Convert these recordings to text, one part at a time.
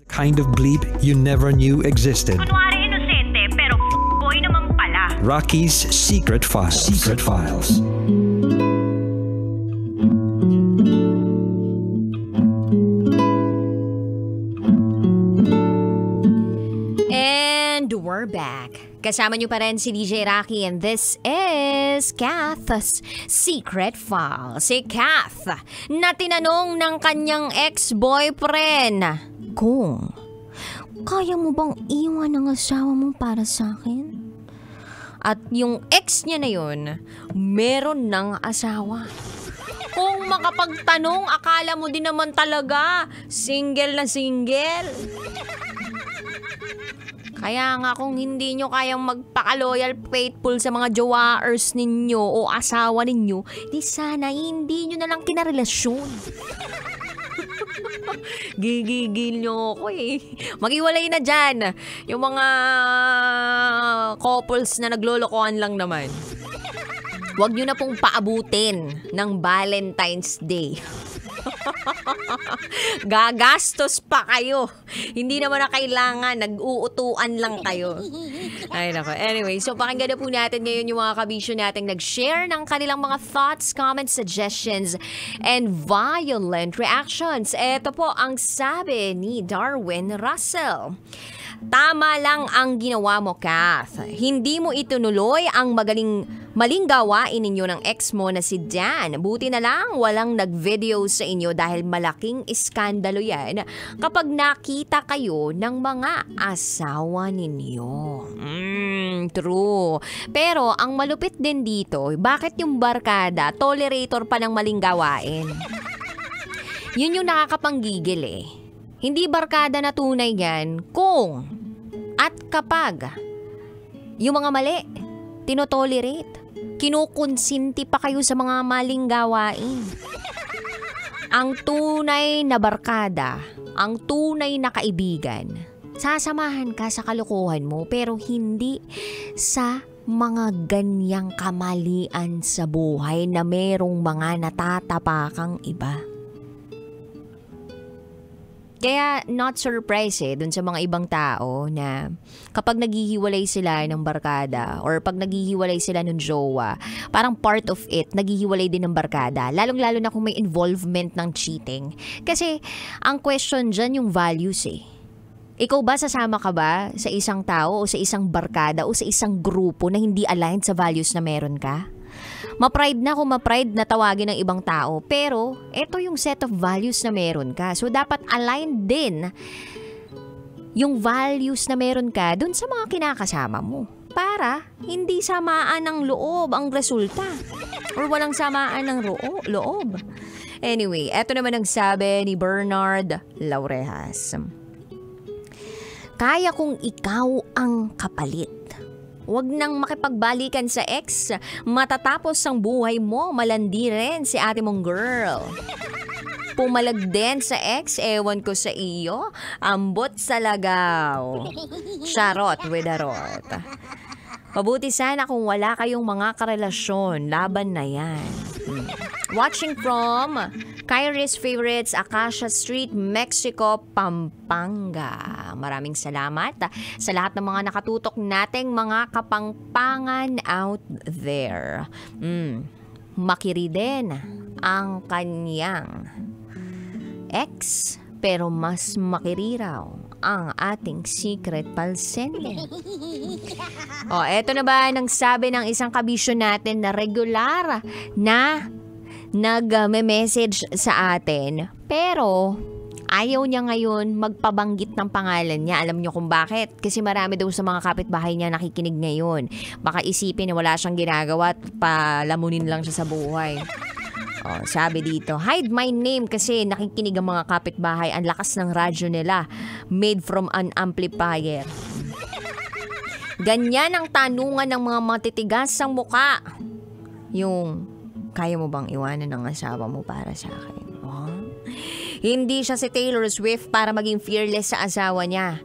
Kind of bleep you never knew existed. Kunwari inosente, pero boy naman pala. Rocky's Secret Files. Secret Files. And we're back. Kasama niyo pa rin si DJ Rocky and this is Kath's Secret File. Si Kath na tinanong ng kanyang ex-boyfriend kung kaya mo bang iwan ang asawa mo para sa akin? At yung ex niya na yun, meron ng asawa. Kung makapagtanong, akala mo din naman talaga, single na single. Kaya nga kung hindi nyo kayang magpaka-loyal, faithful sa mga jowaers ninyo o asawa ninyo, di sana hindi nyo na lang kinarelasyon. Gigigil nyo ako eh. Maghiwalay na dyan. Yung mga couples na naglolokohan lang naman. Huwag nyo na pong paabutin ng Valentine's Day. Gagastos pa kayo. Hindi naman na kailangan. Nag-uutuan lang kayo. Ay nako. Anyway, so pakinggan na po natin ngayon yung mga kabisyo nating nag-share ng kanilang mga thoughts, comments, suggestions, and violent reactions. Ito po ang sabi ni Darwin Russell. Tama lang ang ginawa mo, Kath. Hindi mo itunuloy ang maling gawain ninyo ng ex mo na si Dan. Buti na lang walang nag-video sa inyo dahil malaking iskandalo yan kapag nakita kayo ng mga asawa ninyo. True. Pero ang malupit din dito, bakit yung barkada tolerator pa ng maling gawain? Yun yung nakakapanggigil eh. Hindi barkada na tunay yan kung at kapag yung mga mali, tinotolerate, kinukonsinti pa kayo sa mga maling gawain. Ang tunay na barkada, ang tunay na kaibigan, sasamahan ka sa kalokohan mo pero hindi sa mga ganyang kamalian sa buhay na merong mga natatapakang iba. Kaya not surprised dun sa mga ibang tao na kapag naghihiwalay sila ng barkada or pag naghihiwalay sila ng jowa, parang part of it, naghihiwalay din ng barkada. Lalong-lalo na kung may involvement ng cheating. Kasi ang question dyan yung values eh. Ikaw ba, sasama ka ba sa isang tao o sa isang barkada o sa isang grupo na hindi aligned sa values na meron ka? Ma-pride na kung ma-pride na tawagin ng ibang tao. Pero, ito yung set of values na meron ka. So, dapat aligned din yung values na meron ka dun sa mga kinakasama mo. Para hindi samaan ng loob ang resulta. Or walang samaan ng loob. Anyway, eto naman ang sabi ni Bernard Laurejas. Kaya kung ikaw ang kapalit. Huwag nang makipagbalikan sa ex. Matatapos ang buhay mo, malandi rin si ate mong girl. Pumalag din sa ex, ewan ko sa iyo. Ambot sa lagaw. Charot with a rot. Mabuti sana kung wala kayong mga karelasyon. Laban na yan. Watching from Kyrie's Favorites, Acacia Street, Mexico, Pampanga. Maraming salamat sa lahat ng mga nakatutok nating mga kapangpangan out there. Makiri din ang kanyang ex, pero mas makiriraw ang ating secret palsende. Eto na ba nang sabi ng isang kabisyo natin na regular na nag-message sa atin, pero ayaw niya ngayon magpabanggit ng pangalan niya. Alam niyo kung bakit? Kasi marami daw sa mga kapitbahay niya nakikinig ngayon. Baka isipin na wala siyang ginagawa at palamunin lang siya sa buhay. Sabi dito, hide my name kasi nakikinig ang mga kapitbahay. Ang lakas ng radyo nila, made from an amplifier. Ganyan ang tanungan ng mga matitigas ang muka. Yung, kaya mo bang iwanan ng asawa mo para sa akin? Hindi siya si Taylor Swift para maging fearless sa asawa niya.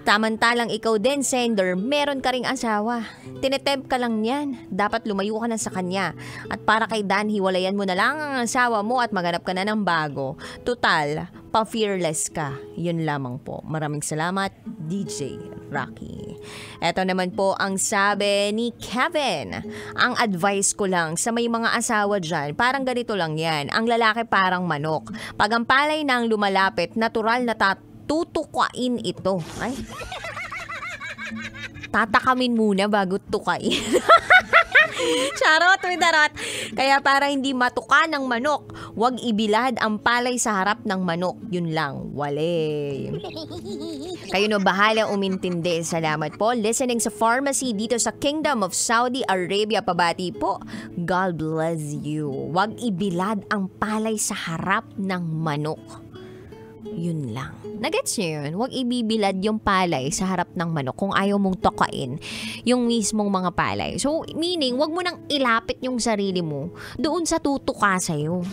Samantalang ikaw din, sender, meron ka ring asawa. Tinetempt ka lang niyan. Dapat lumayo ka na sa kanya. At para kay Dan, hiwalayan mo na lang ang asawa mo at maghanap ka na ng bago. Total, pa-fearless ka. Yun lamang po. Maraming salamat, DJ Rocky. Eto naman po ang sabi ni Kevin. Ang advice ko lang sa may mga asawa dyan, parang ganito lang yan. Ang lalaki parang manok. Pag ang palay nang lumalapit, natural na tutukain ito. Ay. Tatakamin muna bago tukain. Charot, darot. Kaya para hindi matuka ng manok, huwag ibilad ang palay sa harap ng manok. Yun lang, wale. Kayo no, bahala umintindi. Salamat po. Listening sa pharmacy dito sa Kingdom of Saudi Arabia. Pabati po. God bless you. Huwag ibilad ang palay sa harap ng manok. Yun lang. Nagets nyo yun? Huwag ibibilad yung palay sa harap ng manok kung ayaw mong tokain yung mismong mga palay. So, meaning, huwag mo nang ilapit yung sarili mo doon sa tutuka sa'yo.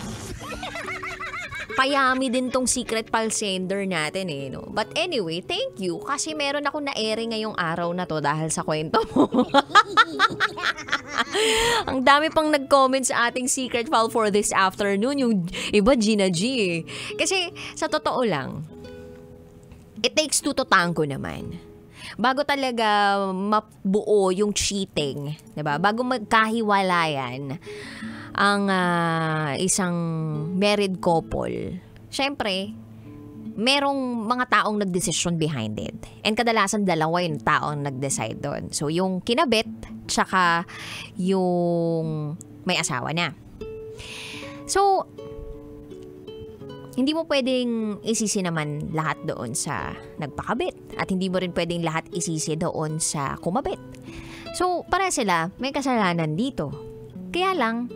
Payami din tong secret pal sender natin eh, no? But anyway, thank you kasi meron ako na-ere ngayong araw na to dahil sa kwento mo. Ang dami pang nag-comment sa ating secret file for this afternoon. Yung iba, Gina G eh. Kasi sa totoo lang, it takes two to tango naman. Bago talaga mabuo yung cheating, diba? Bago magkahiwalayan ang isang married couple, syempre, merong mga taong nagdesisyon behind it. And kadalasan dalawa yung taong nag-decide doon. So, yung kinabit, tsaka yung may asawa na. So, hindi mo pwedeng isisi naman lahat doon sa nagpakabit. At hindi mo rin pwedeng lahat isisi doon sa kumabit. So, para sila, may kasalanan dito. Kaya lang,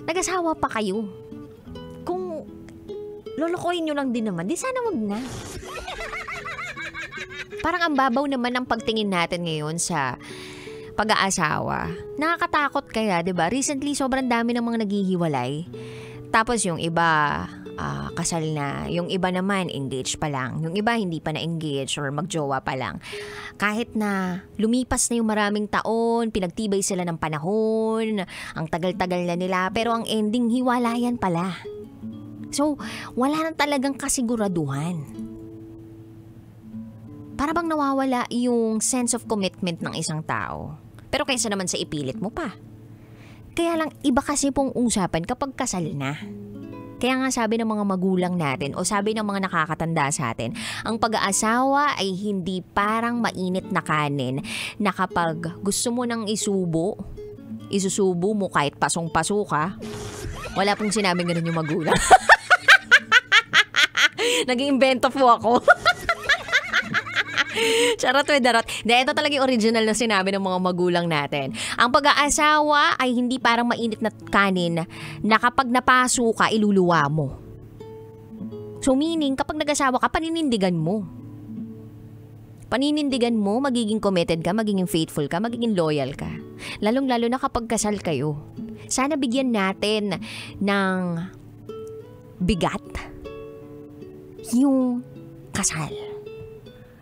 nag-asawa pa kayo. Kung lolokohin nyo lang din naman, di sana wag na. Parang ang babaw naman ang pagtingin natin ngayon sa pag-aasawa. Nakakatakot kaya, diba? Recently, sobrang dami ng mga naghihiwalay. Tapos yung iba, kasal na. Yung iba naman, engaged pa lang. Yung iba, hindi pa na-engage or magjowa pa lang. Kahit na lumipas na yung maraming taon, pinagtibay sila ng panahon, ang tagal-tagal na nila, pero ang ending, hiwalayan pala. So, wala na talagang kasiguraduhan. Para bang nawawala yung sense of commitment ng isang tao. Pero kaysa naman sa ipilit mo pa. Kaya lang, iba kasi pong usapan kapag kasal na. Kaya nga sabi ng mga magulang natin o sabi ng mga nakakatanda sa atin, ang pag-aasawa ay hindi parang mainit na kanin na kapag gusto mo nang isusubo mo kahit pasong-paso ka. Wala pong sinabing ganun yung magulang. Nag-iimbento po ako. Charot, darot. Ito talaga yung original na sinabi ng mga magulang natin. Ang pag-aasawa ay hindi parang mainit na kanin na kapag napaso ka, iluluwa mo. So meaning, kapag nag-asawa ka, paninindigan mo. Paninindigan mo, magiging committed ka, magiging faithful ka, magiging loyal ka. Lalong-lalo na kapag kasal kayo. Sana bigyan natin ng bigat yung kasal.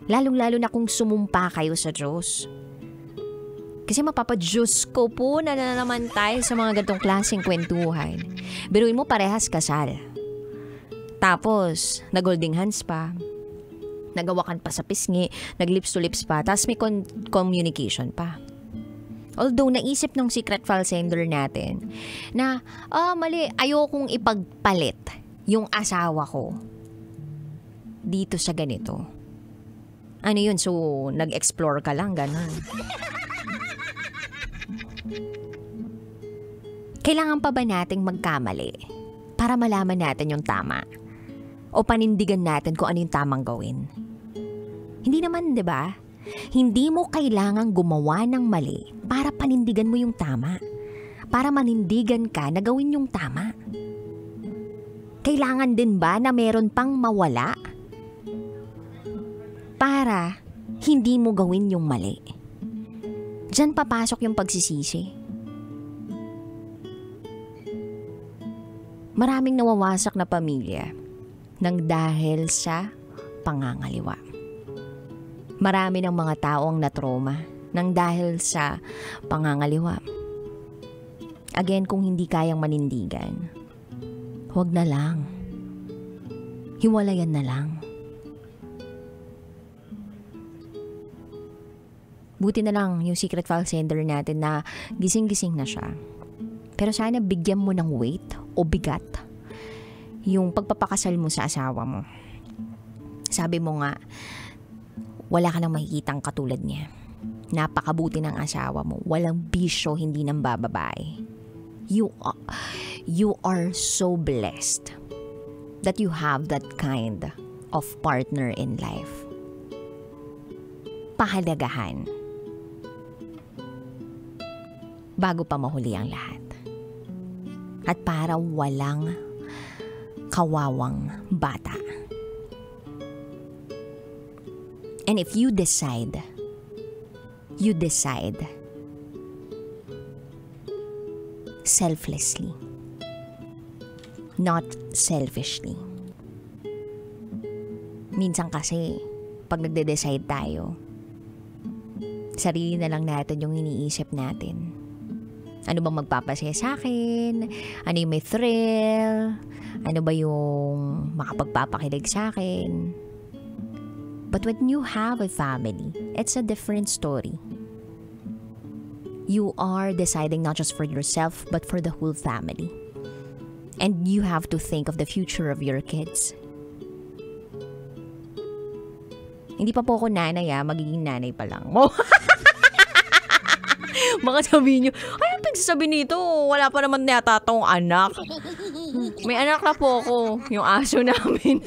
Lalong-lalo na kung sumumpa kayo sa Diyos. Kasi mapapa-Diyos ko po na naman tayo sa mga ganitong klaseng kwentuhan. Biruin mo parehas kasal. Tapos, nag-holding hands pa. Nagawakan pa sa pisngi. Nag-lips to lips pa. Tapos may communication pa. Although, naisip ng secret file sender natin na, mali, ayokong ipagpalit yung asawa ko dito sa ganito. Ano yun? So, nag-explore ka lang, ganun. Kailangan pa ba nating magkamali para malaman natin yung tama? O panindigan natin kung ano yung tamang gawin? Hindi naman, di ba? Hindi mo kailangang gumawa ng mali para panindigan mo yung tama. Para manindigan ka na gawin yung tama. Kailangan din ba na meron pang mawala para hindi mo gawin yung mali? Diyan papasok yung pagsisisi. Maraming nawawasak na pamilya nang dahil sa pangangaliwa. Marami ng mga tao ang natroma nang dahil sa pangangaliwa. Again, kung hindi kayang manindigan, huwag na lang. Hiwalayan na lang. Buti na lang yung secret file sender natin na gising-gising na siya. Pero sana bigyan mo ng weight o bigat yung pagpapakasal mo sa asawa mo. Sabi mo nga, wala ka nang makikitang katulad niya. Napakabuti ng asawa mo. Walang bisyo, hindi nang bababae. You are so blessed that you have that kind of partner in life. Pahalagahan bago pa mahuli ang lahat. At para walang kawawang bata. And if you decide selflessly, not selfishly. Minsan kasi, pag nagde-decide tayo, sarili na lang natin yung iniisip natin. Ano bang magpapasaya sa akin? Ano yung may thrill? Ano ba yung makapagpapakilig sa akin? But when you have a family, it's a different story. You are deciding not just for yourself, but for the whole family. And you have to think of the future of your kids. Hindi pa po ako nanay, magiging nanay pa lang. Baka sabihin nyo, ay, ang pagsasabi nito, wala pa naman yata tong anak. May anak na po ako, yung aso namin.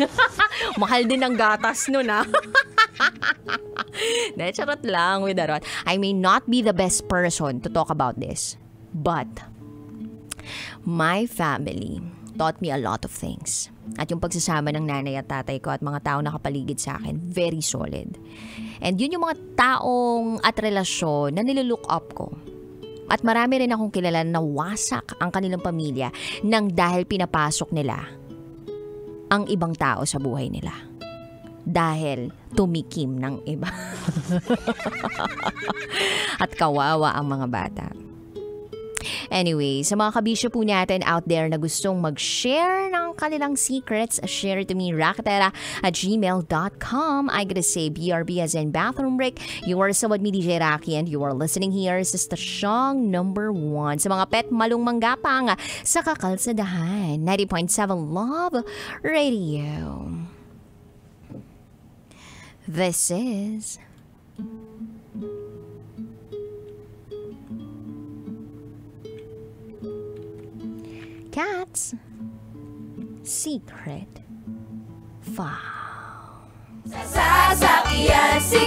Mahal din ang gatas nun, Charot lang, with Darot. I may not be the best person to talk about this, but my family taught me a lot of things. At yung pagsasama ng nanay at tatay ko at mga tao nakapaligid sa akin, very solid. And yun yung mga taong at relasyon na nililook up ko. At marami rin akong kilala na wasak ang kanilang pamilya nang dahil pinapasok nila ang ibang tao sa buhay nila. Dahil tumikim ng iba. At kawawa ang mga bata. Anyway, sa mga kabisyo po natin out there na gustong mag-share ng kanilang secrets, share it to me, rakatera@gmail.com. I gotta say, BRB as in bathroom break. You are sa with me, DJ Raki, and you are listening here sa stasyong number 1 sa mga pet malung manggapang sa Kakalsadahan. 90.7 Love Radio. This is Cat's Secret File. Sasakyan si